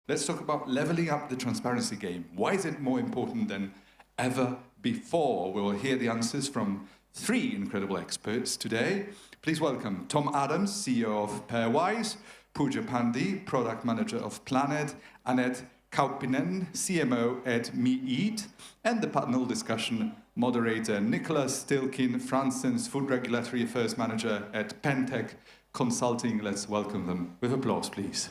Let's talk about leveling up the transparency game. Why is it more important than ever before? We will hear the answers from 3 incredible experts today. Please welcome Tom Adams, CEO of Pairwise, Pooja Pandey, Product Manager of Planet, Annette, Kauppinen, CMO at Meeat, and the panel discussion moderator, Nikolaas, Tilkin-Franssens, Food Regulatory Affairs Manager at Pen&Tec Consulting. Let's welcome them with applause, please.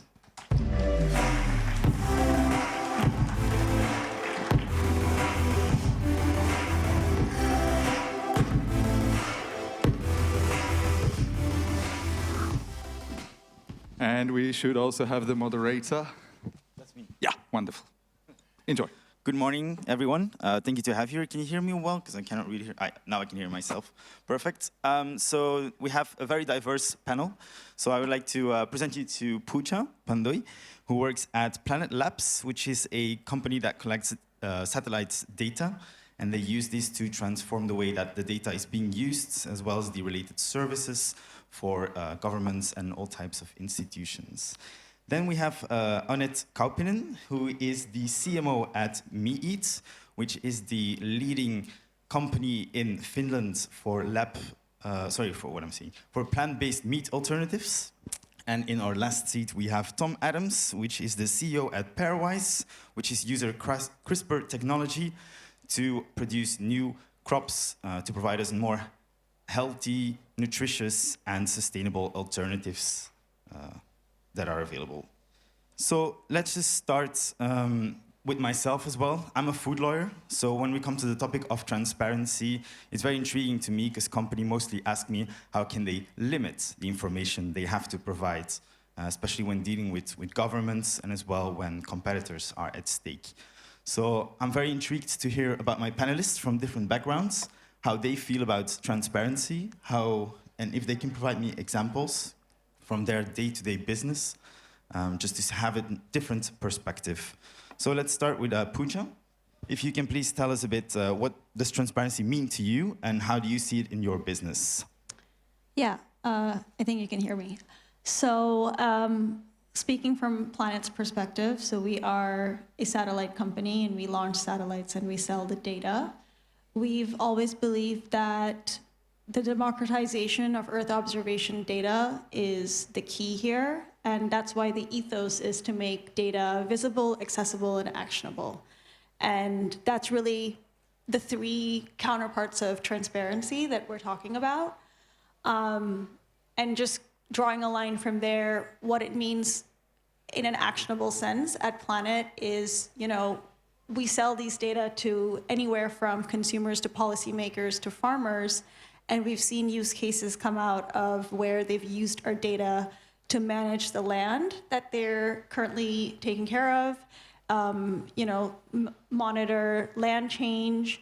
And we should also have the moderator. That's me. Yeah, wonderful. Enjoy. Good morning, everyone. Thank you to have you here. Can you hear me well? Because I cannot really hear. Now I can hear myself. Perfect. So we have a very diverse panel. So I would like to present you to Pooja Pandey, who works at Planet Labs, which is a company that collects satellite data. And they use this to transform the way that the data is being used, as well as the related services for governments and all types of institutions. Then we have Annette Kauppinen, who is the CMO at Meeat, which is the leading company in Finland for for plant-based meat alternatives. And in our last seat, we have Tom Adams, which is the CEO at Pairwise, which is user CRISPR technology to produce new crops to provide us more healthy, nutritious, and sustainable alternatives that are available. So let's just start with myself as well. I'm a food lawyer, so when we come to the topic of transparency, it's very intriguing to me because companies mostly ask me how can they limit the information they have to provide, especially when dealing with governments and as well when competitors are at stake. So I'm very intrigued to hear about my panelists from different backgrounds, how they feel about transparency, and if they can provide me examples from their day-to-day business, just to have a different perspective. So let's start with Pooja. If you can please tell us a bit what does transparency mean to you and how do you see it in your business? Yeah, I think you can hear me. So speaking from Planet's perspective, so we are a satellite company and we launch satellites and we sell the data. We've always believed that the democratization of Earth observation data is the key here, and that's why the ethos is to make data visible, accessible, and actionable. And that's really the 3 counterparts of transparency that we're talking about. And just drawing a line from there, what it means in an actionable sense at Planet is, we sell these data to anywhere from consumers to policymakers to farmers, and we've seen use cases come out of where they've used our data to manage the land that they're currently taking care of, monitor land change,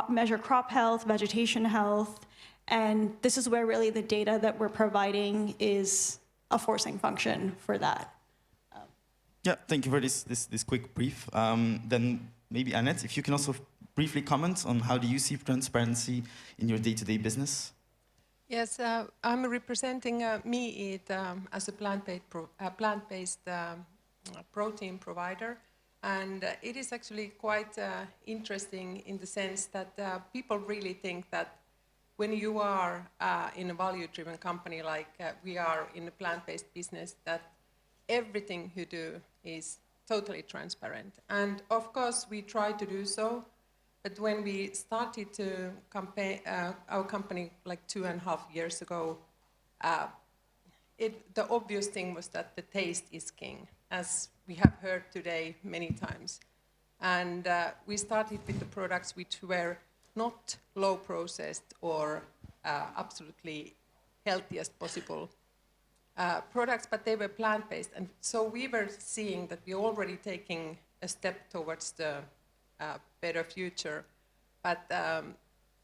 measure crop health, vegetation health, and this is where really the data that we're providing is a forcing function for that. Yeah, thank you for this quick brief. Then maybe Annette, if you can also briefly comment on how do you see transparency in your day-to-day business? Yes, I'm representing Meeat as a plant-based protein provider. And it is actually quite interesting in the sense that people really think that when you are in a value-driven company like we are in a plant-based business, that everything you do is totally transparent. And of course, we try to do so. But when we started to campaign our company like 2.5 years ago, the obvious thing was that the taste is king, as we have heard today many times. And we started with the products which were not low processed or absolutely healthy as possible products, but they were plant-based. And so we were seeing that we're already taking a step towards the better future. But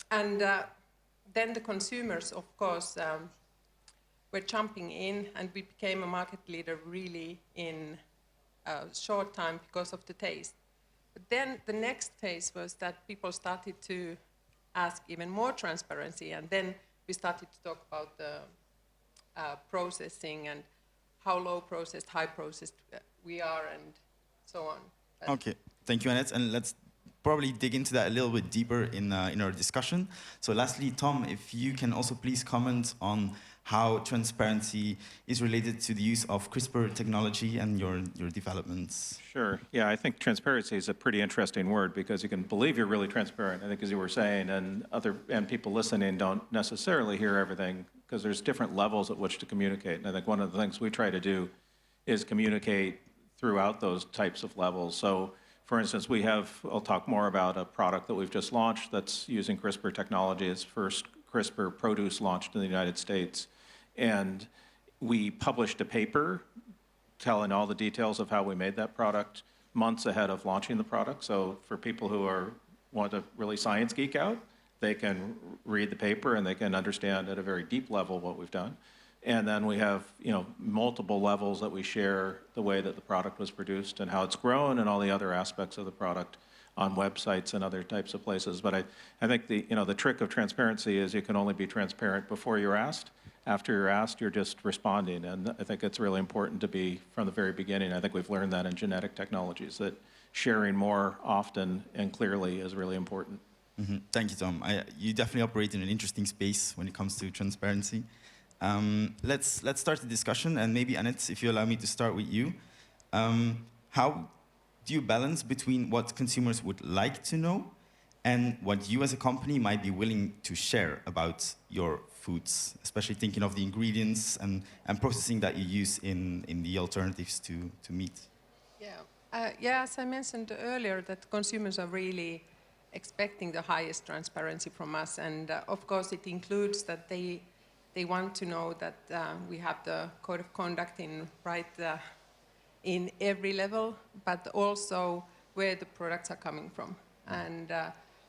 then the consumers, of course, were jumping in, and we became a market leader really in a short time because of the taste. But then the next phase was that people started to ask even more transparency, and then we started to talk about the processing and how low processed, high processed we are and so on. But Okay, thank you, Annette. And let's probably dig into that a little bit deeper in our discussion. So lastly, Tom, if you can also please comment on how transparency is related to the use of CRISPR technology and your developments. Sure. Yeah, I think transparency is a pretty interesting word because you can believe you're really transparent, I think, as you were saying, and people listening don't necessarily hear everything because there's different levels at which to communicate. And I think one of the things we try to do is communicate throughout those types of levels. So, for instance, I'll talk more about a product that we've just launched that's using CRISPR technology. It's first CRISPR produce launched in the United States. And we published a paper telling all the details of how we made that product months ahead of launching the product. So for people who want to really science geek out, they can read the paper and they can understand at a very deep level what we've done. And then we have, multiple levels that we share the way that the product was produced and how it's grown and all the other aspects of the product on websites and other types of places. But I think the trick of transparency is you can only be transparent before you're asked. After you're asked, you're just responding. And I think it's really important to be from the very beginning. I think we've learned that in genetic technologies, that sharing more often and clearly is really important. Mm-hmm. Thank you, Tom. You definitely operate in an interesting space when it comes to transparency. Let's start the discussion, and maybe Annette, if you allow me to start with you. How do you balance between what consumers would like to know and what you as a company might be willing to share about your foods, especially thinking of the ingredients and processing that you use in the alternatives to meat? Yeah, as I mentioned earlier, that consumers are really expecting the highest transparency from us, and of course it includes that they want to know that we have the code of conduct in every level, but also where the products are coming from. And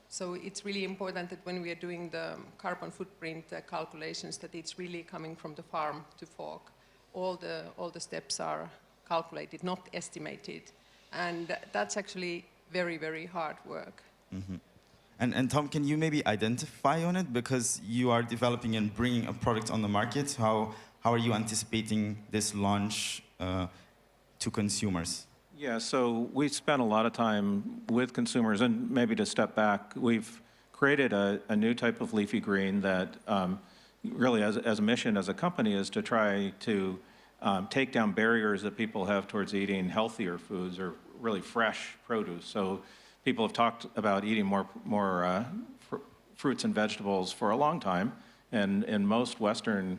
so it's really important that when we are doing the carbon footprint calculations, that it's really coming from the farm to fork. All the steps are calculated, not estimated. And that's actually very, very hard work. Mm-hmm. And Tom, can you maybe identify on it? Because you are developing and bringing a product on the market. How are you anticipating this launch to consumers? Yeah, so we spent a lot of time with consumers, and maybe to step back, we've created a new type of leafy green that really as a mission as a company is to try to take down barriers that people have towards eating healthier foods or really fresh produce. So people have talked about eating more fruits and vegetables for a long time, and in most Western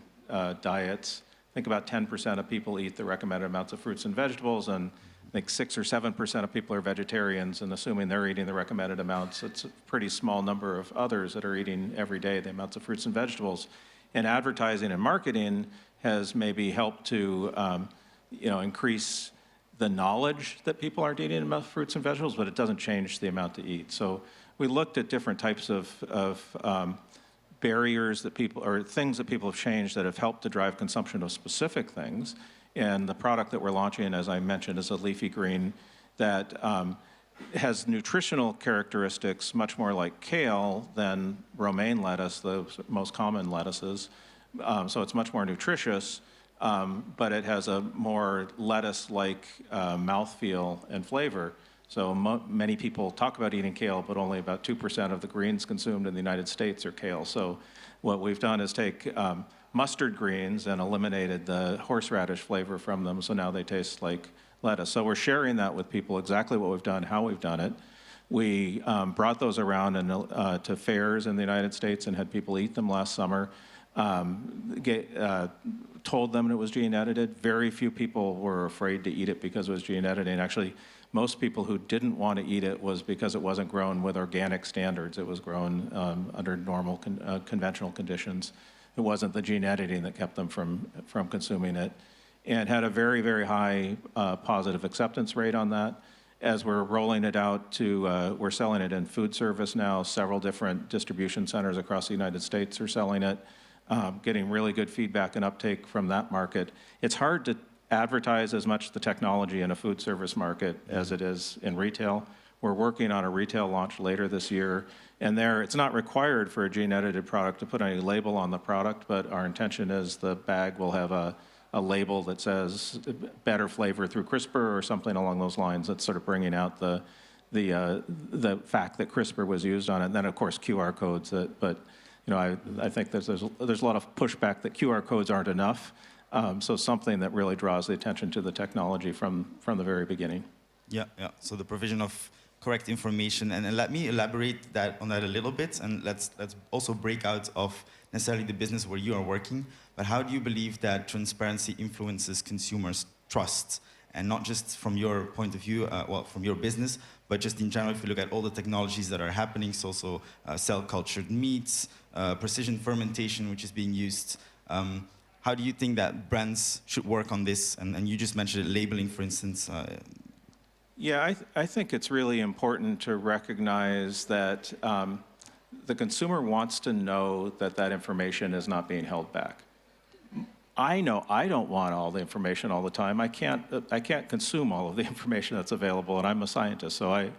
diets, I think about 10% of people eat the recommended amounts of fruits and vegetables, and I think 6 or 7% of people are vegetarians, and assuming they're eating the recommended amounts, it's a pretty small number of others that are eating every day the amounts of fruits and vegetables. And advertising and marketing has maybe helped to increase the knowledge that people aren't eating enough fruits and vegetables, but it doesn't change the amount to eat. So we looked at different types of barriers that people, or things that people have changed that have helped to drive consumption of specific things. And the product that we're launching, as I mentioned, is a leafy green that has nutritional characteristics much more like kale than romaine lettuce, the most common lettuces. So it's much more nutritious, but it has a more lettuce-like mouthfeel and flavor. So many people talk about eating kale, but only about 2% of the greens consumed in the United States are kale. So what we've done is take mustard greens and eliminated the horseradish flavor from them, so now they taste like lettuce. So we're sharing that with people, exactly what we've done, how we've done it. We brought those around to fairs in the United States and had people eat them last summer. Told them it was gene edited. Very few people were afraid to eat it because it was gene editing. Actually, most people who didn't want to eat it was because it wasn't grown with organic standards. It was grown under normal conventional conditions. It wasn't the gene editing that kept them from consuming it, and had a very, very high positive acceptance rate on that. As we're rolling it out we're selling it in food service now. Several different distribution centers across the United States are selling it, getting really good feedback and uptake from that market. It's hard to advertise as much the technology in a food service market as it is in retail. We're working on a retail launch later this year, and it's not required for a gene-edited product to put any label on the product, but our intention is the bag will have a a label that says better flavor through CRISPR or something along those lines. That's sort of bringing out the fact that CRISPR was used on it. And then, of course, QR codes. But you know, I think there's a lot of pushback that QR codes aren't enough. So something that really draws the attention to the technology from the very beginning. Yeah, yeah. So the provision of correct information, and let me elaborate on that a little bit, and let's also break out of necessarily the business where you are working. But how do you believe that transparency influences consumers' trust? And not just from your point of view, well, from your business, but just in general, if you look at all the technologies that are happening, so also cell-cultured meats, precision fermentation, which is being used. How do you think that brands should work on this? And you just mentioned it, labeling, for instance. Yeah, I think it's really important to recognize that the consumer wants to know that that information is not being held back. I know I don't want all the information all the time. I can't consume all of the information that's available, and I'm a scientist, so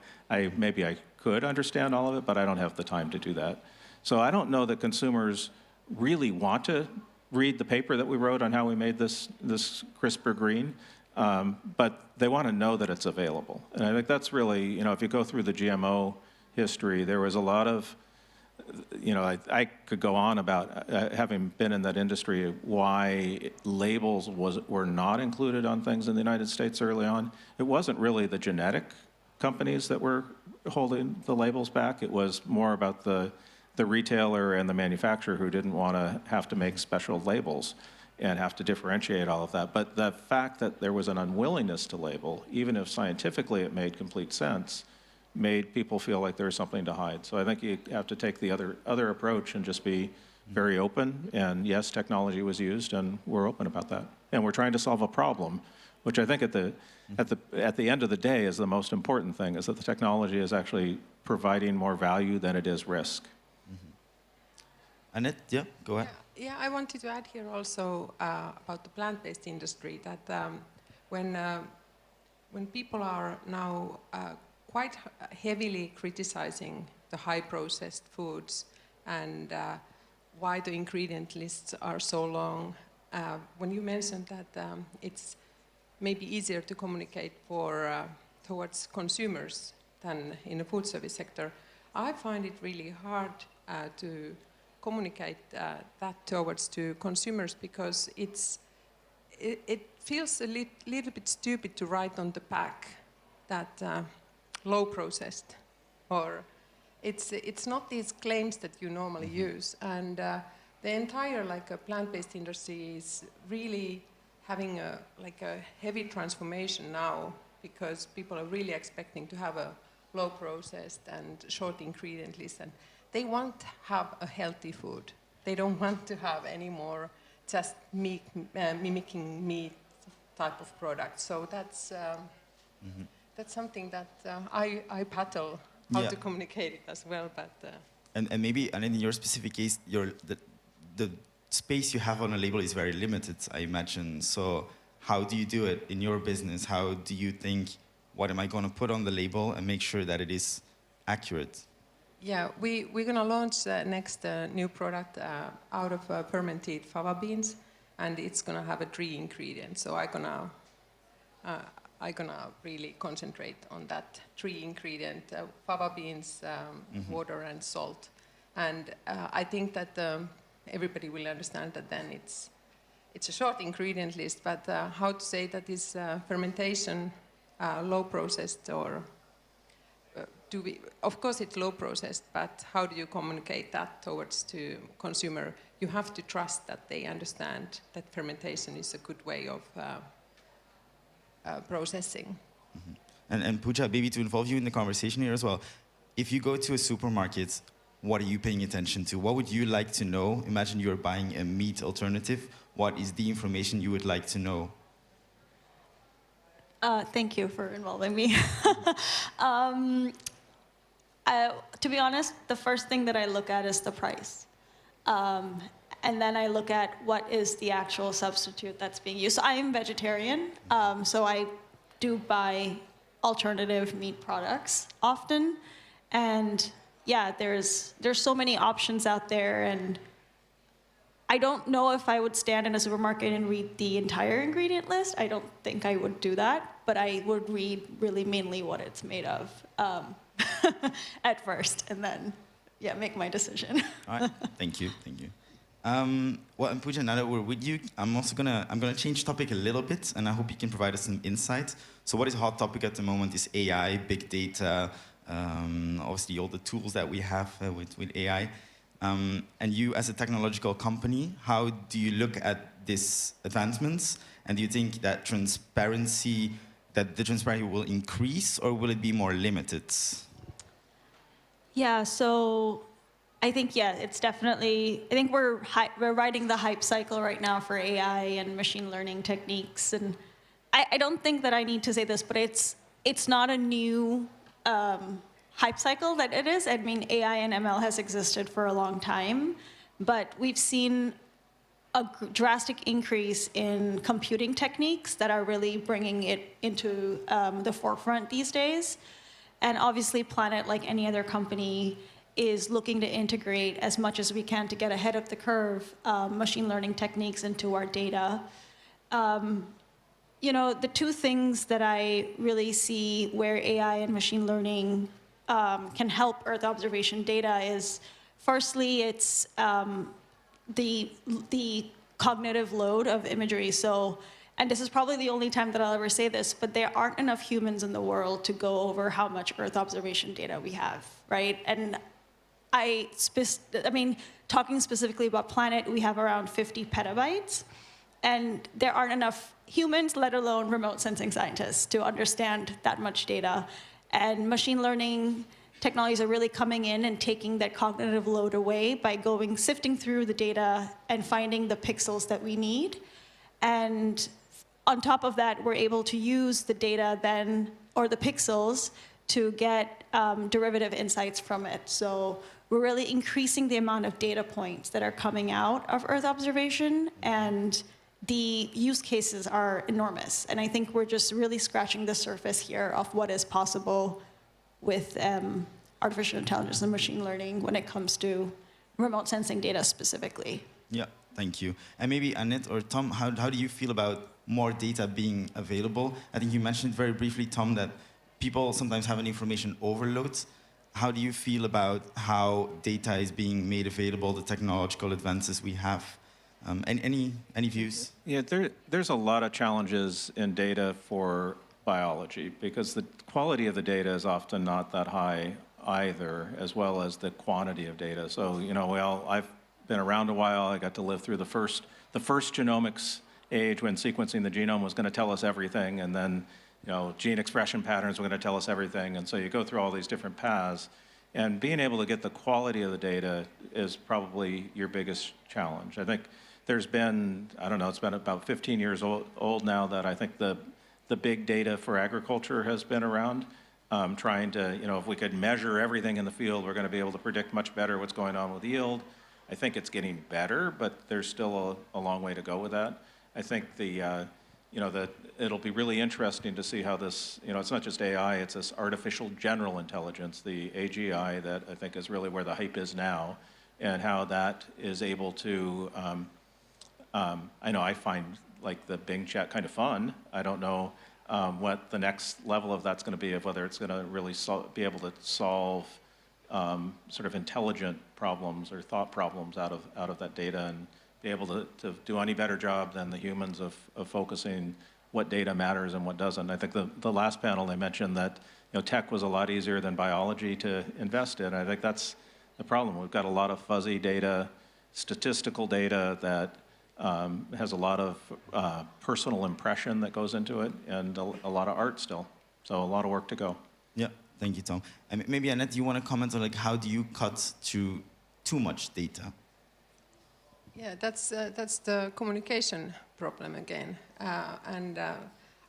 maybe I could understand all of it, but I don't have the time to do that. So I don't know that consumers really want to read the paper that we wrote on how we made this CRISPR green, but they want to know that it's available. And I think that's really, you know, if you go through the GMO history, there was a lot of, you know, I could go on about having been in that industry, why labels were not included on things in the United States early on. It wasn't really the genetic companies that were holding the labels back. It was more about the retailer and the manufacturer who didn't want to have to make special labels and have to differentiate all of that. But the fact that there was an unwillingness to label, even if scientifically it made complete sense, made people feel like there was something to hide. So I think you have to take the other approach and just be very open. And yes, technology was used, and we're open about that. And we're trying to solve a problem, which I think at the end of the day is the most important thing, is that the technology is actually providing more value than it is risk. Annette, yeah, go ahead. Yeah, I wanted to add here also about the plant-based industry, that when people are now quite heavily criticizing the high-processed foods and why the ingredient lists are so long, when you mentioned that it's maybe easier to communicate towards consumers than in the food service sector, I find it really hard to communicate that towards to consumers, because it feels a little bit stupid to write on the pack that low processed, or it's not these claims that you normally use. And the entire plant-based industry is really having a heavy transformation now, because people are really expecting to have a low processed and short ingredient list, and they want to have a healthy food. They don't want to have any more just mimicking meat type of product. So that's something that I battle how to communicate it as well. But and maybe, and in your specific case, the space you have on a label is very limited, I imagine. So how do you do it in your business? How do you think, what am I going to put on the label and make sure that it is accurate? Yeah, we're going to launch next new product out of fermented fava beans, and it's going to have 3 ingredients. So I'm gonna really concentrate on that 3 ingredient: fava beans, water, and salt. And I think that everybody will understand that then it's a short ingredient list. But how to say that is fermentation low processed, or of course it's low processed, but how do you communicate that towards to consumer? You have to trust that they understand that fermentation is a good way of processing. And Pooja, maybe to involve you in the conversation here as well, if you go to a supermarket, what are you paying attention to? What would you like to know? Imagine you're buying a meat alternative. What is the information you would like to know? Thank you for involving me. To be honest, the first thing that I look at is the price. And then I look at what is the actual substitute that's being used. So I am vegetarian, so I do buy alternative meat products often. And yeah, there's so many options out there, and I don't know if I would stand in a supermarket and read the entire ingredient list. I don't think I would do that, but I would read really mainly what it's made of at first, and then, yeah, make my decision. All right, thank you. Well, and Pooja, now that we're with you, I'm gonna change topic a little bit, and I hope you can provide us some insight. So what is a hot topic at the moment is AI, big data, obviously all the tools that we have with AI. And you, as a technological company, how do you look at these advancements? And do you think that the transparency will increase, or will it be more limited? Yeah, so I think, it's definitely, I think we're riding the hype cycle right now for AI and machine learning techniques. And I don't think that I need to say this, but it's not a new hype cycle that it is. I mean, AI and ML has existed for a long time, but we've seen a drastic increase in computing techniques that are really bringing it into the forefront these days. And obviously, Planet, like any other company, is looking to integrate as much as we can to get ahead of the curve machine learning techniques into our data. The two things that I really see where AI and machine learning can help Earth observation data is, firstly, it's the cognitive load of imagery. So, and this is probably the only time that I'll ever say this, but there aren't enough humans in the world to go over how much Earth observation data we have, right? And I mean, talking specifically about Planet, we have around 50 petabytes, and there aren't enough humans, let alone remote sensing scientists, to understand that much data. And machine learning technologies are really coming in and taking that cognitive load away by sifting through the data and finding the pixels that we need. And on top of that, we're able to use the data then, or the pixels, to get derivative insights from it. So we're really increasing the amount of data points that are coming out of Earth observation, and the use cases are enormous. And I think we're just really scratching the surface here of what is possible with artificial intelligence and machine learning when it comes to remote sensing data specifically. Yeah, thank you. And maybe Annette or Tom, how do you feel about more data being available? I think you mentioned very briefly, Tom, that people sometimes have an information overload. How do you feel about how data is being made available, the technological advances we have? Any views? Yeah, there's a lot of challenges in data for biology because the quality of the data is often not that high either, as well as the quantity of data. So, I've been around a while. I got to live through the first genomics age when sequencing the genome was going to tell us everything, and then gene expression patterns were going to tell us everything. And so you go through all these different paths, and being able to get the quality of the data is probably your biggest challenge. I think there's been, it's been about 15 years old now that I think the big data for agriculture has been around, trying to, if we could measure everything in the field, we're going to be able to predict much better what's going on with yield. I think it's getting better, but there's still a long way to go with that. I think it'll be really interesting to see how this, it's not just AI, it's this artificial general intelligence, the AGI, that I think is really where the hype is now, and how that is able to, I know I find like the Bing chat kind of fun. I don't know what the next level of that's going to be, of whether it's going to really be able to solve sort of intelligent problems or thought problems out of that data, and be able to do any better job than the humans of focusing what data matters and what doesn't. I think the last panel they mentioned that tech was a lot easier than biology to invest in. I think that's the problem. We've got a lot of fuzzy data, statistical data that has a lot of personal impression that goes into it, and a lot of art still. So a lot of work to go. Yeah, thank you, Tom. And maybe Annette, do you want to comment on how do you cut through too much data? Yeah, that's the communication problem again, and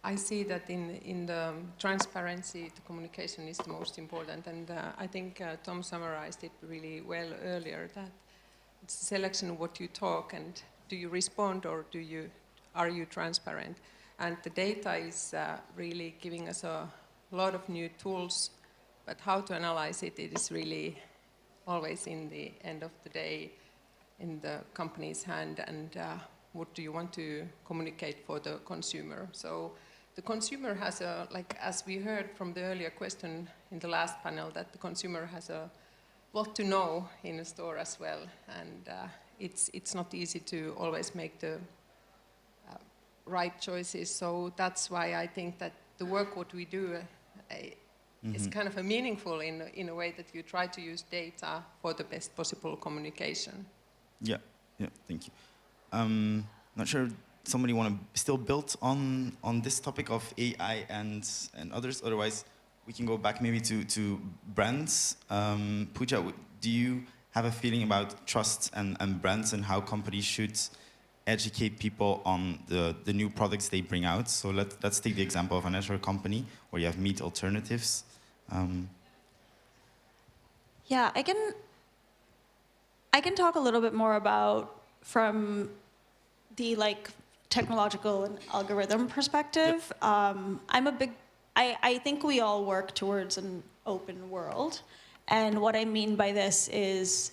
I see that in the transparency, the communication is the most important, and I think Tom summarized it really well earlier, that it's a selection of what you talk, and do you respond, or are you transparent? And the data is really giving us a lot of new tools, but how to analyze it, it is really always in the end of the day in the company's hand, and what do you want to communicate for the consumer. So the consumer has a, like as we heard from the earlier question in the last panel, that the consumer has a lot to know in a store as well, and it's not easy to always make the right choices. So that's why I think that the work what we do is kind of a meaningful in a way that you try to use data for the best possible communication. Yeah, thank you. Not sure somebody want to still build on this topic of AI and others. Otherwise, we can go back maybe to brands. Pooja, do you have a feeling about trust and brands and how companies should educate people on the new products they bring out? So let's take the example of another company where you have meat alternatives. Yeah, I can talk a little bit more about from the like technological and algorithm perspective. Yep. I think we all work towards an open world. And what I mean by this is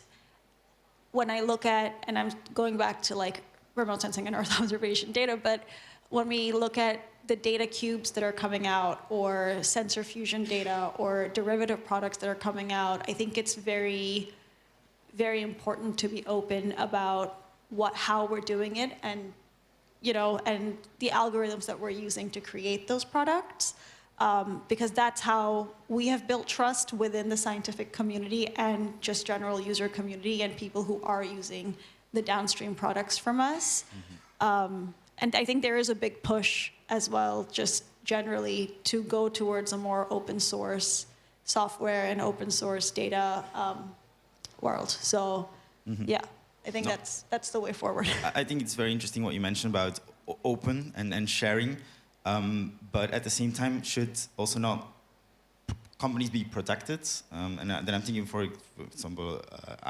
when I look at, and I'm going back to like remote sensing and Earth observation data, but when we look at the data cubes that are coming out or sensor fusion data or derivative products that are coming out, I think it's very, very important to be open about how we're doing it and, you know, and the algorithms that we're using to create those products. Because that's how we have built trust within the scientific community and just general user community and people who are using the downstream products from us. And I think there is a big push as well, just generally, to go towards a more open source software and open source data world. So, yeah, I think that's the way forward. I think it's very interesting what you mentioned about open and sharing. But at the same time, should also not companies be protected? And then I'm thinking, for example,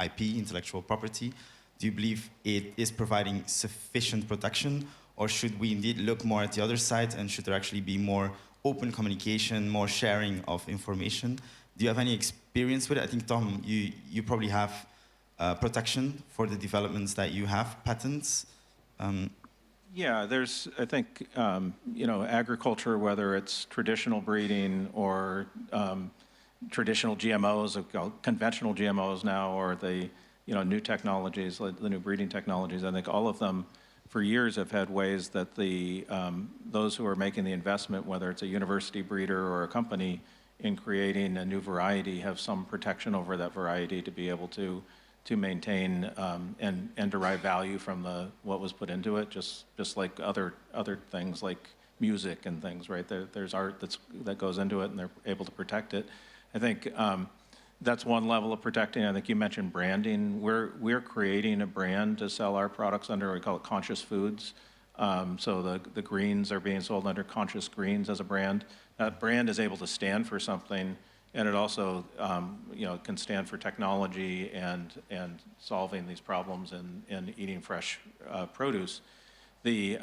IP, intellectual property. Do you believe it is providing sufficient protection, or should we indeed look more at the other side, and should there actually be more open communication, more sharing of information? Do you have any experience with it? I think, Tom, you probably have protection for the developments that you have, patents. Yeah, there's, I think, you know, agriculture, whether it's traditional breeding or traditional GMOs, conventional GMOs now, or the, you know, new technologies, like the new breeding technologies, I think all of them for years have had ways that those who are making the investment, whether it's a university breeder or a company, in creating a new variety, have some protection over that variety to be able to maintain and derive value from what was put into it, just like other things like music and things, right? There's art that goes into it, and they're able to protect it. I think that's one level of protecting. I think you mentioned branding. We're creating a brand to sell our products under, we call it conscious foods. So the greens are being sold under Conscious Greens as a brand. That brand is able to stand for something, and it also you know, can stand for technology and solving these problems and eating fresh produce. The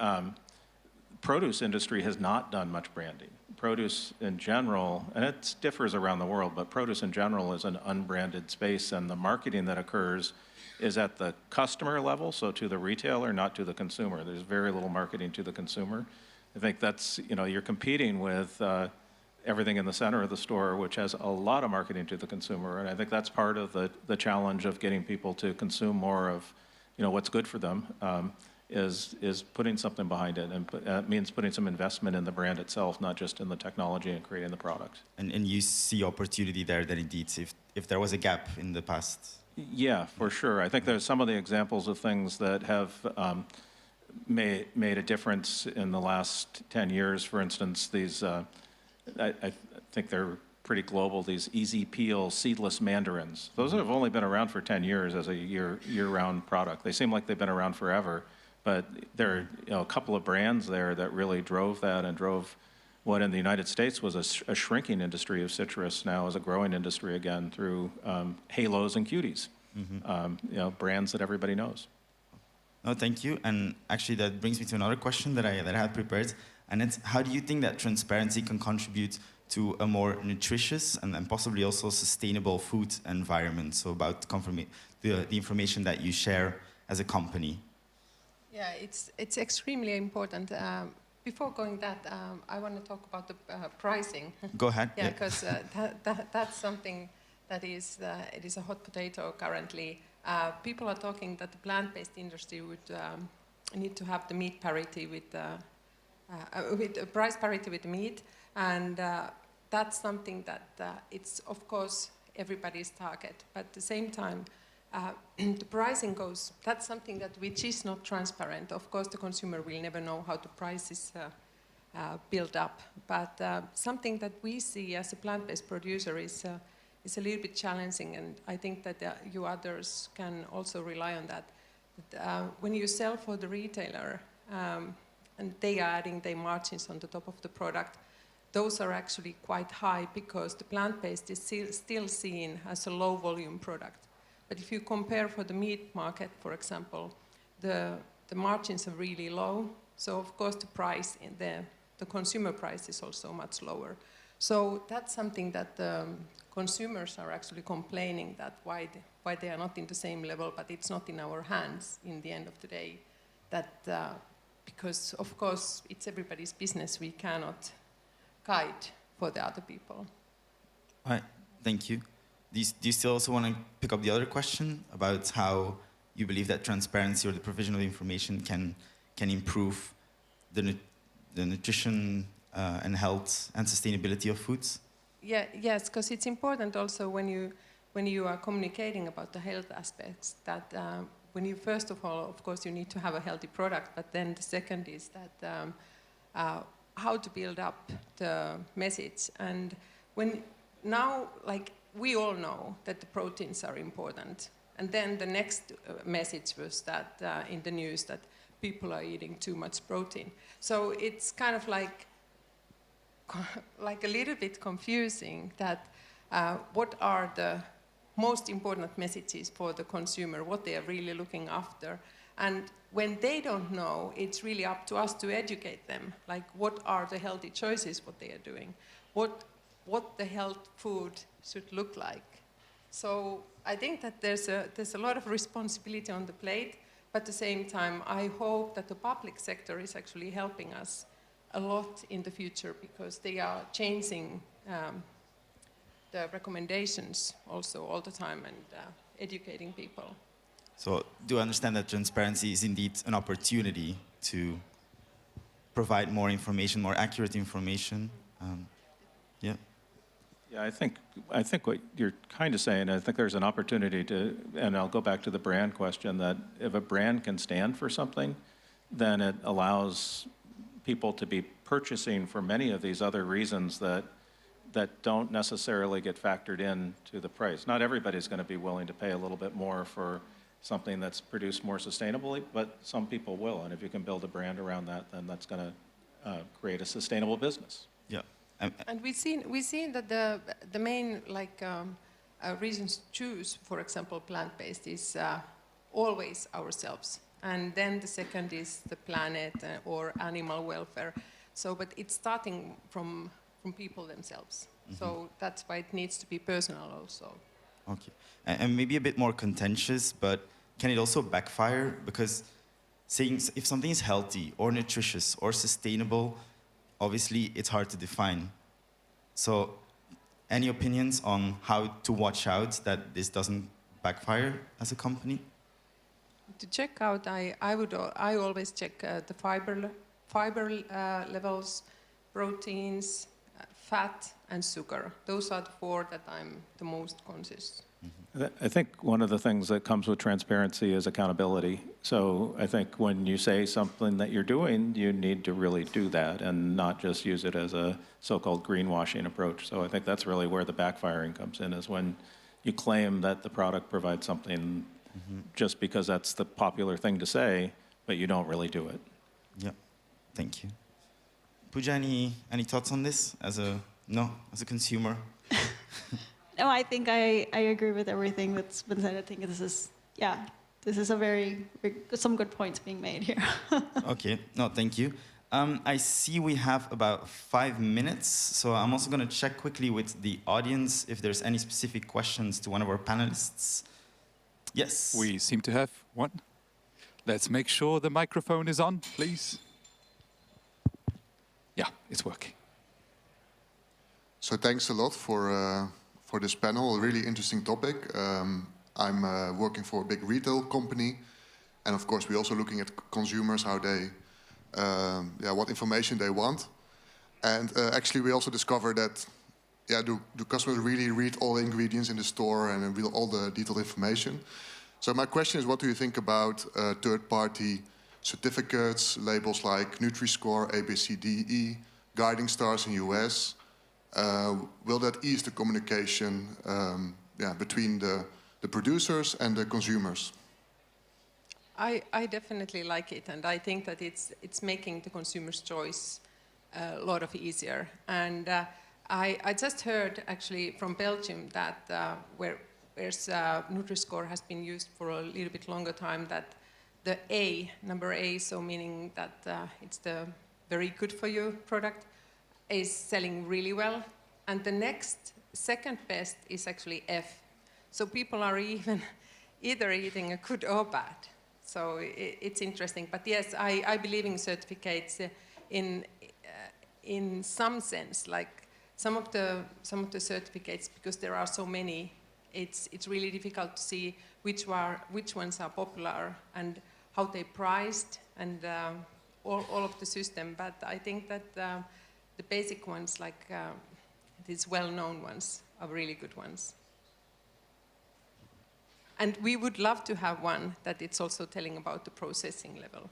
produce industry has not done much branding. Produce in general, and it differs around the world, but produce in general is an unbranded space, and the marketing that occurs is at the customer level, so to the retailer, not to the consumer. There's very little marketing to the consumer. I think that's, you know, you're competing with everything in the center of the store, which has a lot of marketing to the consumer, and I think that's part of the challenge of getting people to consume more of, you know, what's good for them, is putting something behind it, and it means putting some investment in the brand itself, not just in the technology and creating the product. And you see opportunity there that indeed, if there was a gap in the past. Yeah, for sure. I think there's some of the examples of things that have made a difference in the last 10 years. For instance, these, I think they're pretty global, these easy peel seedless mandarins. Those have only been around for 10 years as a year-round product. They seem like they've been around forever, but there are, you know, a couple of brands there that really drove that, and drove what in the United States was a shrinking industry of citrus now is a growing industry again through halos and cuties, you know, brands that everybody knows. No, thank you. And actually, that brings me to another question that I had prepared, and it's, how do you think that transparency can contribute to a more nutritious and possibly also sustainable food environment? So about the information that you share as a company? Yeah, it's extremely important. Before going that, I want to talk about the pricing. Go ahead. Yeah, because that's something that is it is a hot potato currently. People are talking that the plant-based industry would need to have the meat parity with price parity with the meat, and that's something that it's of course everybody's target. But at the same time, the pricing goes. That's something that which is not transparent. Of course, the consumer will never know how the price is built up. But something that we see as a plant-based producer is a little bit challenging, and I think that you others can also rely on that. When you sell for the retailer, and they are adding their margins on the top of the product, those are actually quite high because the plant-based is still seen as a low-volume product. But if you compare for the meat market, for example, the margins are really low. So of course the price in the consumer price is also much lower. So that's something that consumers are actually complaining that why they are not in the same level, but it's not in our hands in the end of the day. That because of course it's everybody's business, we cannot guide for the other people. All right, thank you. Do you still also want to pick up the other question about how you believe that transparency or the provision of information can improve the nutrition and health and sustainability of foods? Yeah, yes, because it's important also when you are communicating about the health aspects that when you first of all, of course, you need to have a healthy product, but then the second is that how to build up the message. And when now, like, we all know that the proteins are important. And then the next message was that in the news that people are eating too much protein. So it's kind of like a little bit confusing that what are the most important messages for the consumer, what they are really looking after. And when they don't know, it's really up to us to educate them. Like, what are the healthy choices, what they are doing? What the health food should look like. So I think that there's a lot of responsibility on the plate, but at the same time, I hope that the public sector is actually helping us a lot in the future because they are changing the recommendations also all the time and educating people. So do I understand that transparency is indeed an opportunity to provide more information, more accurate information? Yeah. Yeah, I think what you're kind of saying, I think there's an opportunity to, and I'll go back to the brand question, that if a brand can stand for something, then it allows people to be purchasing for many of these other reasons that don't necessarily get factored into the price. Not everybody's going to be willing to pay a little bit more for something that's produced more sustainably, but some people will. And if you can build a brand around that, then that's going to create a sustainable business. Yeah. And we've seen that the main reasons to choose, for example, plant-based is always ourselves, and then the second is the planet or animal welfare. So, but it's starting from people themselves. Mm-hmm. So that's why it needs to be personal also. Okay, and maybe a bit more contentious, but can it also backfire? Because saying if something is healthy or nutritious or sustainable, obviously it's hard to define. So any opinions on how to watch out that this doesn't backfire as a company? To check out, I always check the fiber levels, proteins, fat, and sugar. Those are the four that I'm the most conscious. I think one of the things that comes with transparency is accountability. So I think when you say something that you're doing, you need to really do that and not just use it as a so-called greenwashing approach. So I think that's really where the backfiring comes in, is when you claim that the product provides something just because that's the popular thing to say, but you don't really do it. Yeah, thank you. Pooja, any thoughts on this as a consumer? No, I think I agree with everything that's been said. I think this is some good points being made here. Okay, no, thank you. I see we have about 5 minutes, so I'm also going to check quickly with the audience if there's any specific questions to one of our panelists. Yes. We seem to have one. Let's make sure the microphone is on, please. Yeah, it's working. So thanks a lot for this panel, a really interesting topic. I'm working for a big retail company. And of course, we're also looking at consumers, how they, what information they want. And actually, we also discovered that, do customers really read all the ingredients in the store and read all the detailed information? So my question is, what do you think about third-party certificates, labels like Nutri-Score, A, B, C, D, E, guiding stars in US? Will that ease the communication between the producers and the consumers? I definitely like it, and I think that it's making the consumer's choice a lot of easier. And I just heard actually from Belgium that whereas Nutri-Score has been used for a little bit longer time, that the A, number A, so meaning that it's the very good for you product, is selling really well. And the second best is actually F. So people are either eating a good or bad. So it's interesting. But yes, I believe in certificates in some sense, like some of the certificates, because there are so many, it's really difficult to see which ones are popular and how they priced and all of the system. But I think that the basic ones, like these well-known ones, are really good ones. And we would love to have one that it's also telling about the processing level.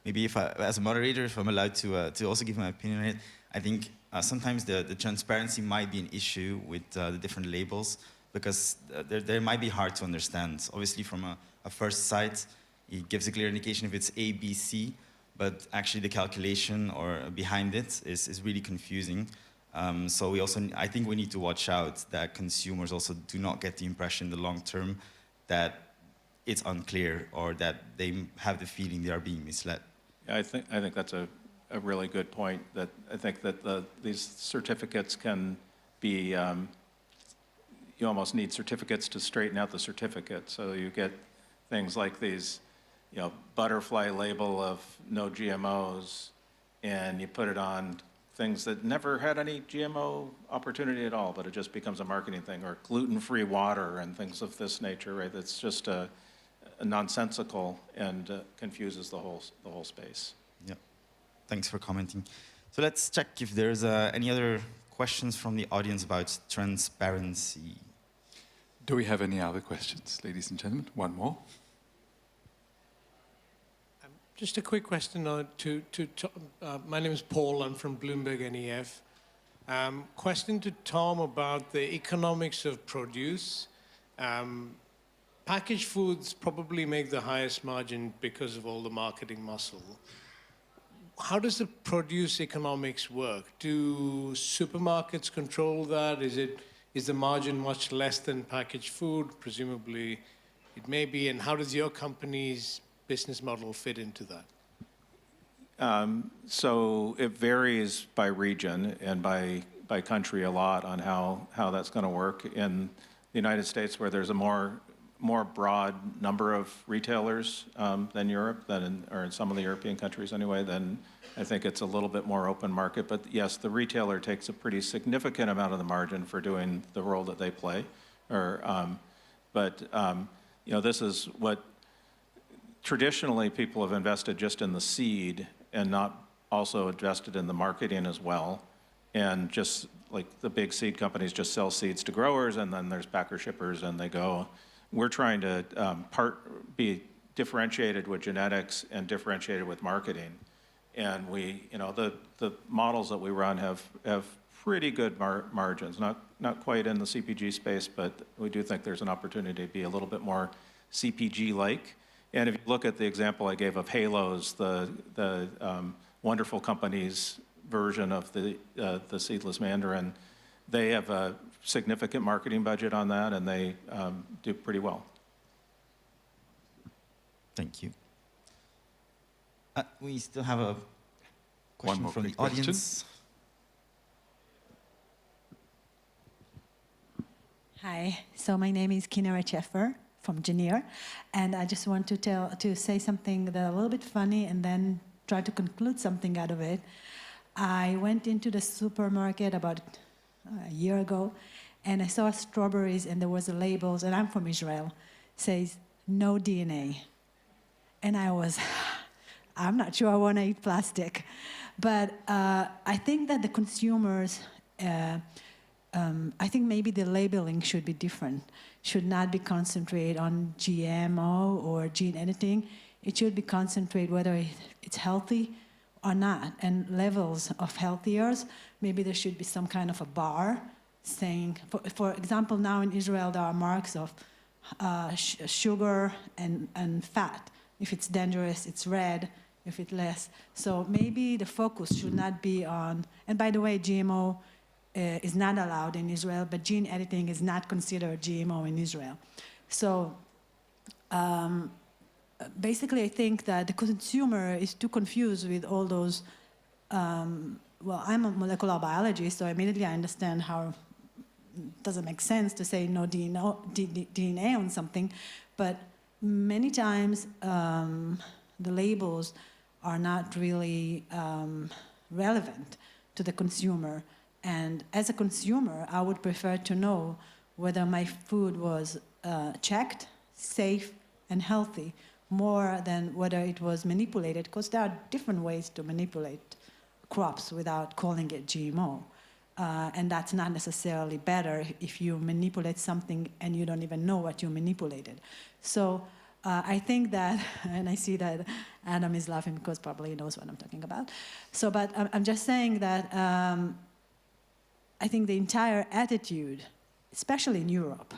Maybe if as a moderator, if I'm allowed to also give my opinion on it, I think sometimes the transparency might be an issue with the different labels, because they might be hard to understand. Obviously, from a first sight, it gives a clear indication if it's A, B, C, but actually the calculation or behind it is really confusing. So I think we need to watch out that consumers also do not get the impression in the long term that it's unclear or that they have the feeling they are being misled. Yeah, I think that's a really good point. That I think that these certificates can be, you almost need certificates to straighten out the certificate. So you get things like these, butterfly label of no GMOs, and you put it on things that never had any GMO opportunity at all, but it just becomes a marketing thing, or gluten-free water and things of this nature, right? It's just a nonsensical and confuses the whole space. Yeah, thanks for commenting. So let's check if there's any other questions from the audience about transparency. Do we have any other questions, ladies and gentlemen? One more. Just a quick question my name is Paul, I'm from Bloomberg NEF. Question to Tom about the economics of produce. Packaged foods probably make the highest margin because of all the marketing muscle. How does the produce economics work? Do supermarkets control that? Is the margin much less than packaged food? Presumably it may be. And how does your company's business model fit into that? So it varies by region and by country a lot on how that's going to work. In the United States, where there's a more broad number of retailers than Europe, or in some of the European countries anyway, then I think it's a little bit more open market. But yes, the retailer takes a pretty significant amount of the margin for doing the role that they play. This is what traditionally people have invested just in the seed and not also invested in the marketing as well. And just like the big seed companies just sell seeds to growers, and then there's packer shippers and they go. We're trying to be differentiated with genetics and differentiated with marketing. And the models that we run have pretty good margins, not quite in the CPG space, but we do think there's an opportunity to be a little bit more CPG-like. And if you look at the example I gave of Halos, the wonderful company's version of the seedless mandarin, they have a significant marketing budget on that, and they do pretty well. Thank you. We still have a question from the audience. Hi, so my name is Kinara Cheffer from Geneva, and I just want to say something that's a little bit funny and then try to conclude something out of it. I went into the supermarket about a year ago, and I saw strawberries, and there was a labels, and I'm from Israel, says no DNA, and I'm not sure I want to eat plastic, but I think that the consumers. I think maybe the labeling should be different. Should not be concentrated on GMO or gene editing. It should be concentrated whether it's healthy or not, and levels of healthiers. Maybe there should be some kind of a bar saying, for example, now in Israel there are marks of sugar and fat. If it's dangerous, it's red. If it's less. So maybe the focus should not be on, and by the way, GMO is not allowed in Israel, but gene editing is not considered GMO in Israel. So basically, I think that the consumer is too confused with all those. Well, I'm a molecular biologist, so immediately I understand how it doesn't make sense to say no DNA on something, but many times the labels are not really relevant to the consumer. And as a consumer, I would prefer to know whether my food was checked, safe, and healthy, more than whether it was manipulated, because there are different ways to manipulate crops without calling it GMO. And that's not necessarily better if you manipulate something and you don't even know what you manipulated. So I think that, and I see that Adam is laughing because probably he knows what I'm talking about. So, but I'm just saying that I think the entire attitude, especially in Europe,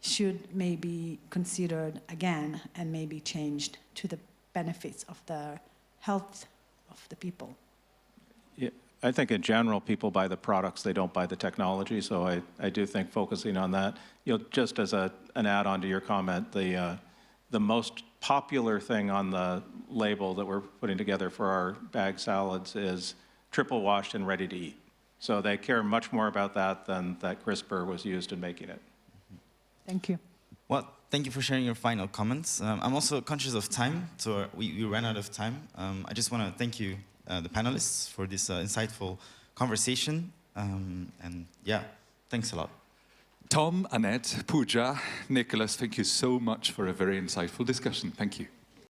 should maybe considered again and maybe changed to the benefits of the health of the people. Yeah, I think in general, people buy the products, they don't buy the technology. So I do think focusing on that, just as an add-on to your comment, the most popular thing on the label that we're putting together for our bag salads is triple washed and ready to eat. So they care much more about that than that CRISPR was used in making it. Thank you. Well, thank you for sharing your final comments. I'm also conscious of time, so we ran out of time. I just want to thank you, the panelists, for this insightful conversation. And yeah, thanks a lot. Tom, Annette, Pooja, Nikolaas, thank you so much for a very insightful discussion. Thank you.